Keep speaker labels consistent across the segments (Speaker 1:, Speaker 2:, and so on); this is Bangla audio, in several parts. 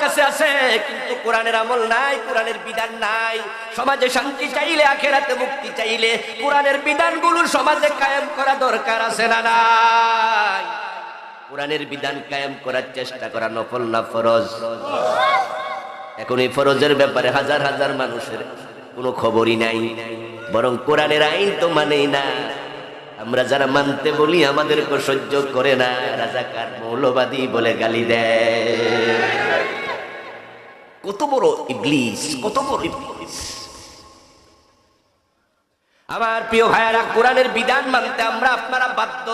Speaker 1: কাছে আছে, কিন্তু কোরআনের আমল নাই, কোরআনের বিধান নাই। সমাজে শান্তি চাইলে, আখিরাতে মুক্তি চাইলে কোরআনের বিধানগুলো সমাজে কায়েম করা দরকার আছে না নাই? কোরআনের বিধান কায়েম করার চেষ্টা করা নফল না ফরজ? এখন এই ফরজের ব্যাপারে হাজার হাজার মানুষের কোনো খবরই নাই, বরং কোরআনের আইন তো মানেই না। আমরা যারা মানতে বলি আমাদেরকে সহ্য করে না, রাজাকার মৌলবাদী বলে গালি দেয়। কত বড় ইবলিস, কত বড় ইবলিস! আমার প্রিয় ভাইয়ারা, কোরআনের বিধান মানতে আমরা আপনারা বাধ্য।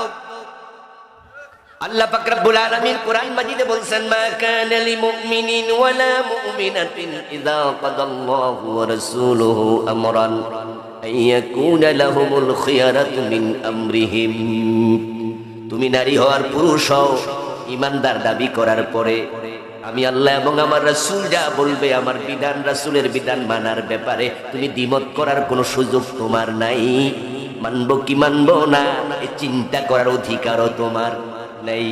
Speaker 1: আল্লাহ পাক রব্বুল আলামিন কোরআন মাজিদে বলছেন, মা কানা লিমুমিনিন ওয়ালা মুমিনাতিন ইযা কাদাল্লাহু ওয়া রাসূলুহু আমরান আইয়াকুনা লাহুমুল খিয়ারাতু মিন আমরিহিম। তুমি নারী হওয়ার পুরুষ হও, ঈমানদার দাবি করার পরে আমি আল্লাহ এবং আমার রাসূল যা বলবে, আমার বিধান, রাসূলের বিধান মানার ব্যাপারে তুমি দ্বিমত করার কোনো সুযোগ তোমার নাই। মানবো কি মানবো না এই চিন্তা করার অধিকারও তোমার নেই।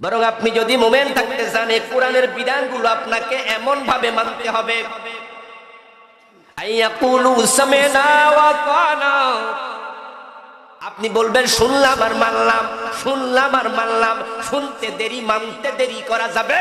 Speaker 1: বরং আপনি যদি মুমিন থাকতে চান, এই কোরআনের বিধানগুলো আপনাকে এমন ভাবে মানতে হবে, আইয়াকুলু সামিনা ওয়া আতানা। আপনি বলবেন শুনলাম আর মানলাম, শুনলাম আর মানলাম। শুনতে দেরি, মানতে দেরি করা যাবে?